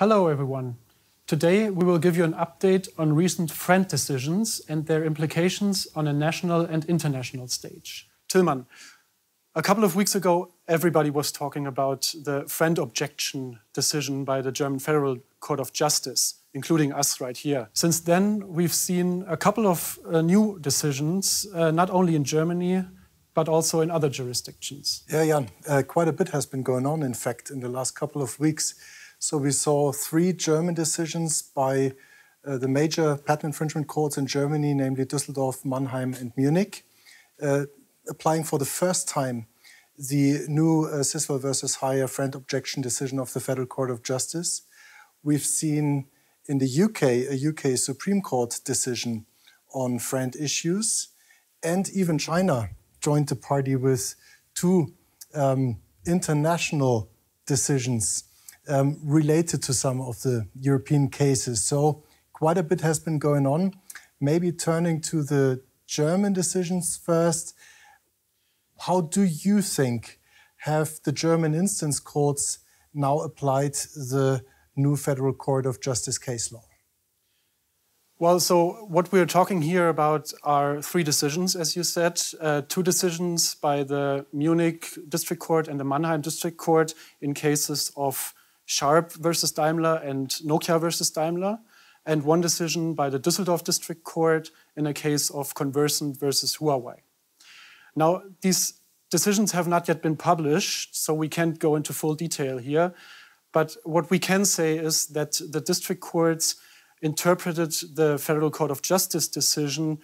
Hello everyone. Today we will give you an update on recent FRAND decisions and their implications on a national and international stage. Tillmann, a couple of weeks ago everybody was talking about the FRAND objection decision by the German Federal Court of Justice, including us right here. Since then we've seen a couple of new decisions, not only in Germany, but also in other jurisdictions. Yeah, Jan, quite a bit has been going on, in fact, in the last couple of weeks. So we saw 3 German decisions by the major patent infringement courts in Germany, namely Dusseldorf, Mannheim and Munich, applying for the first time the new Sisvel versus Higher FRAND objection decision of the Federal Court of Justice. We've seen in the UK, a UK Supreme Court decision on FRAND issues, and even China joined the party with 2 international decisions related to some of the European cases. So quite a bit has been going on. Maybe turning to the German decisions first, how do you think have the German instance courts now applied the new Federal Court of Justice case law? Well, so what we're talking here about are 3 decisions, as you said. 2 decisions by the Munich District Court and the Mannheim District Court in cases of Sharp versus Daimler and Nokia versus Daimler, and 1 decision by the Dusseldorf District Court in a case of Conversant versus Huawei. Now, these decisions have not yet been published, so we can't go into full detail here. But what we can say is that the district courts interpreted the Federal Court of Justice decision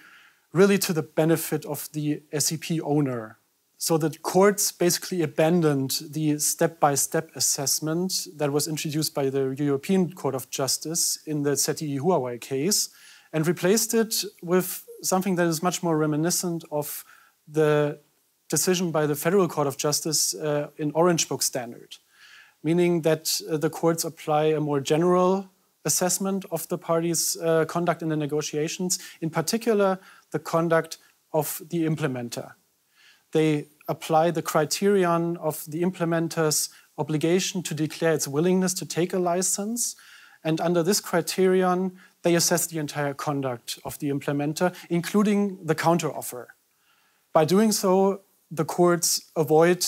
really to the benefit of the SEP owner. So the courts basically abandoned the step-by-step assessment that was introduced by the European Court of Justice in the ZTE Huawei case and replaced it with something that is much more reminiscent of the decision by the Federal Court of Justice in Orange Book standard, meaning that the courts apply a more general assessment of the parties' conduct in the negotiations, in particular the conduct of the implementer. They apply the criterion of the implementer's obligation to declare its willingness to take a license, and under this criterion, they assess the entire conduct of the implementer, including the counteroffer. By doing so, the courts avoid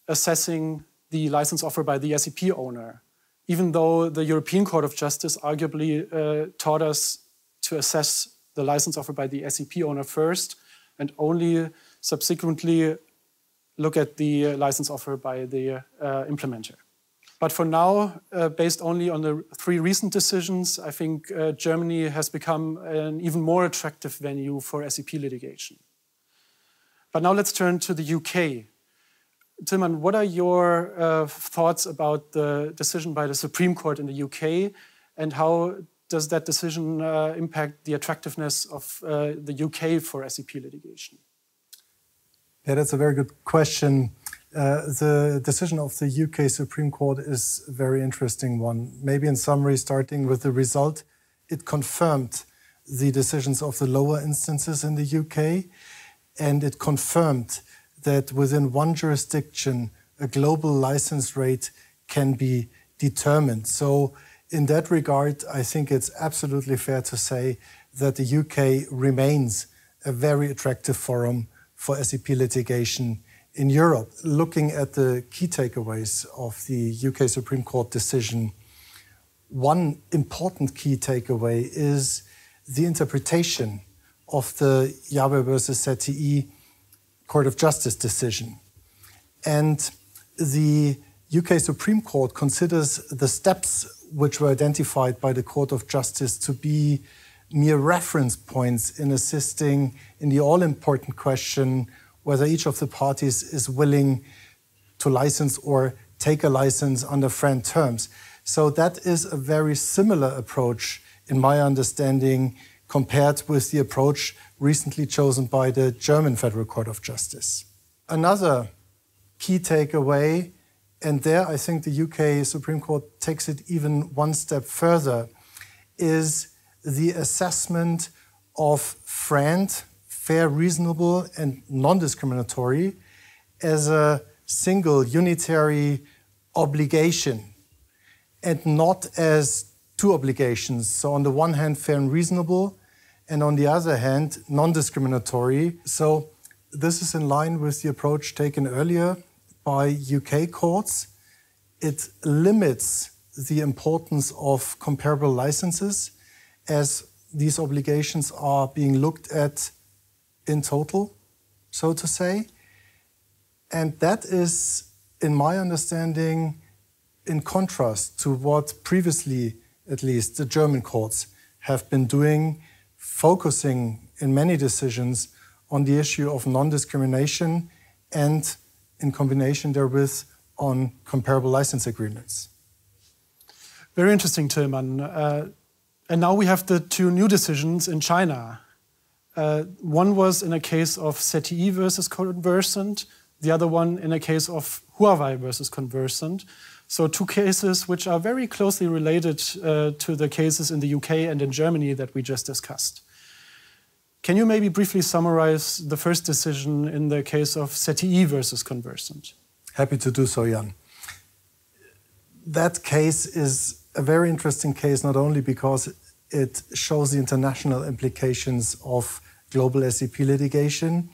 assessing the license offer by the SEP owner, even though the European Court of Justice arguably taught us to assess the license offer by the SEP owner first and only subsequently look at the license offer by the implementer. But for now, based only on the 3 recent decisions, I think Germany has become an even more attractive venue for SEP litigation. But now let's turn to the UK. Tillmann, what are your thoughts about the decision by the Supreme Court in the UK, and how does that decision impact the attractiveness of the UK for SEP litigation? Yeah, that's a very good question. The decision of the UK Supreme Court is a very interesting one. Maybe in summary, starting with the result, it confirmed the decisions of the lower instances in the UK, and it confirmed that within one jurisdiction, a global license rate can be determined. So in that regard, I think it's absolutely fair to say that the UK remains a very attractive forum for SEP litigation in Europe. Looking at the key takeaways of the UK Supreme Court decision, one important key takeaway is the interpretation of the Huawei versus ZTE Court of Justice decision. And the UK Supreme Court considers the steps which were identified by the Court of Justice to be mere reference points in assisting in the all-important question whether each of the parties is willing to license or take a license under FRAND terms. So that is a very similar approach, in my understanding, compared with the approach recently chosen by the German Federal Court of Justice. Another key takeaway, and there I think the UK Supreme Court takes it even one step further, is the assessment of FRAND, fair, reasonable, and non-discriminatory, as a single unitary obligation. and not as two obligations. So on the one hand, fair and reasonable, and on the other hand, non-discriminatory. So this is in line with the approach taken earlier by UK courts. It limits the importance of comparable licenses as these obligations are being looked at in total, so to say. And that is, in my understanding, in contrast to what previously, at least, the German courts have been doing, focusing in many decisions on the issue of non-discrimination and, in combination therewith, on comparable license agreements. Very interesting, Tillmann. And now we have the two new decisions in China. One was in a case of ZTE versus Conversant, the other one in a case of Huawei versus Conversant. So two cases which are very closely related to the cases in the UK and in Germany that we just discussed. Can you maybe briefly summarize the first decision in the case of ZTE versus Conversant? Happy to do so, Jan. That case is a very interesting case, not only because it shows the international implications of global SEP litigation.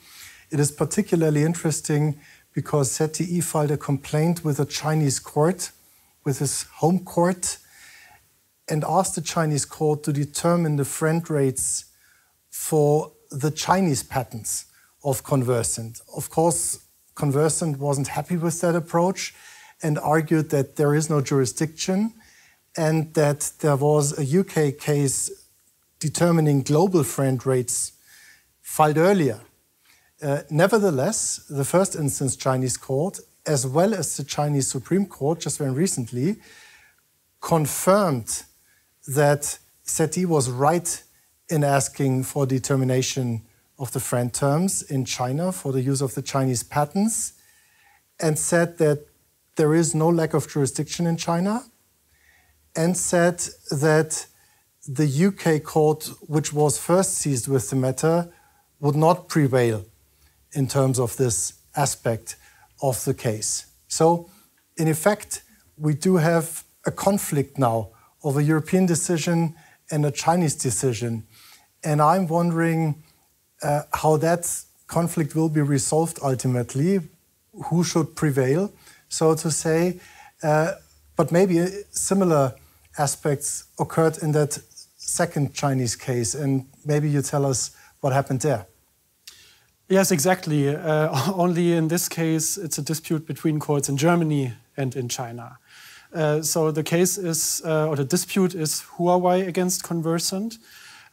It is particularly interesting because ZTE filed a complaint with a Chinese court, with his home court, and asked the Chinese court to determine the FRAND rates for the Chinese patents of Conversant. Of course, Conversant wasn't happy with that approach and argued that there is no jurisdiction and that there was a UK case determining global FRAND rates filed earlier. Nevertheless, the first instance Chinese court, as well as the Chinese Supreme Court, just very recently, confirmed that ZTE was right in asking for determination of the FRAND terms in China for the use of the Chinese patents, and said that there is no lack of jurisdiction in China, and said that the UK court, which was first seized with the matter, would not prevail in terms of this aspect of the case. So, in effect, we do have a conflict now of a European decision and a Chinese decision. And I'm wondering how that conflict will be resolved ultimately, who should prevail, so to say. But maybe similar aspects occurred in that second Chinese case, and maybe you tell us what happened there. Yes, exactly. Only in this case, it's a dispute between courts in Germany and in China. So the case is, or the dispute is Huawei against Conversant.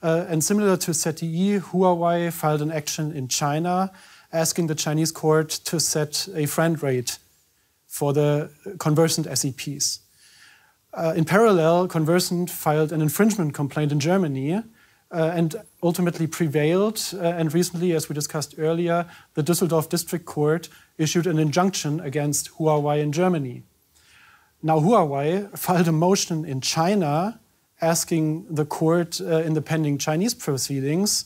And similar to ZTE, Huawei filed an action in China asking the Chinese court to set a FRAND rate for the Conversant SEPs. In parallel, Conversant filed an infringement complaint in Germany and ultimately prevailed. And recently, as we discussed earlier, the Dusseldorf District Court issued an injunction against Huawei in Germany. Now, Huawei filed a motion in China asking the court in the pending Chinese proceedings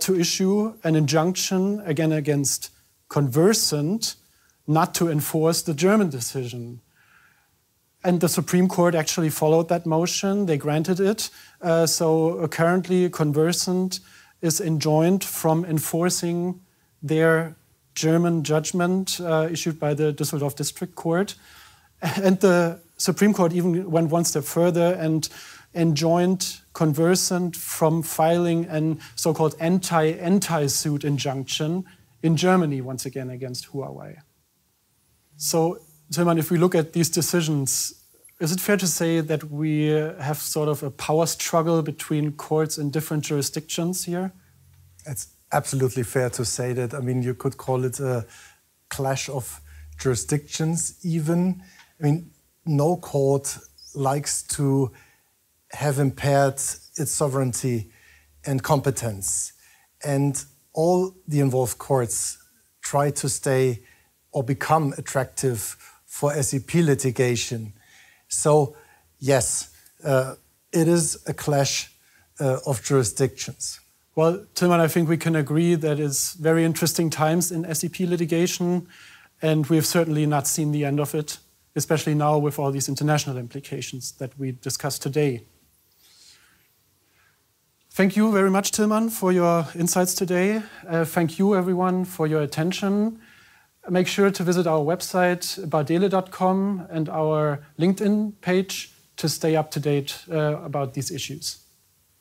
to issue an injunction again against Conversant not to enforce the German decision. And the Supreme Court actually followed that motion. They granted it. So currently, Conversant is enjoined from enforcing their German judgment issued by the Dusseldorf District Court. And the Supreme Court even went one step further and enjoined Conversant from filing a so-called anti-suit injunction in Germany, once again, against Huawei. So, Tillmann, if we look at these decisions, is it fair to say that we have sort of a power struggle between courts in different jurisdictions here? It's absolutely fair to say that. I mean, you could call it a clash of jurisdictions even. I mean, no court likes to have impaired its sovereignty and competence. And all the involved courts try to stay or become attractive for SEP litigation. So, yes, it is a clash of jurisdictions. Well, Tillmann, I think we can agree that it's very interesting times in SEP litigation, and we've certainly not seen the end of it. especially now with all these international implications that we discussed today. Thank you very much, Tilman, for your insights today. Thank you, everyone, for your attention. Make sure to visit our website, bardele.com, and our LinkedIn page to stay up to date about these issues.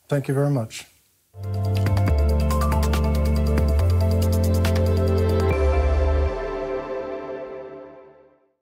Thank you very much.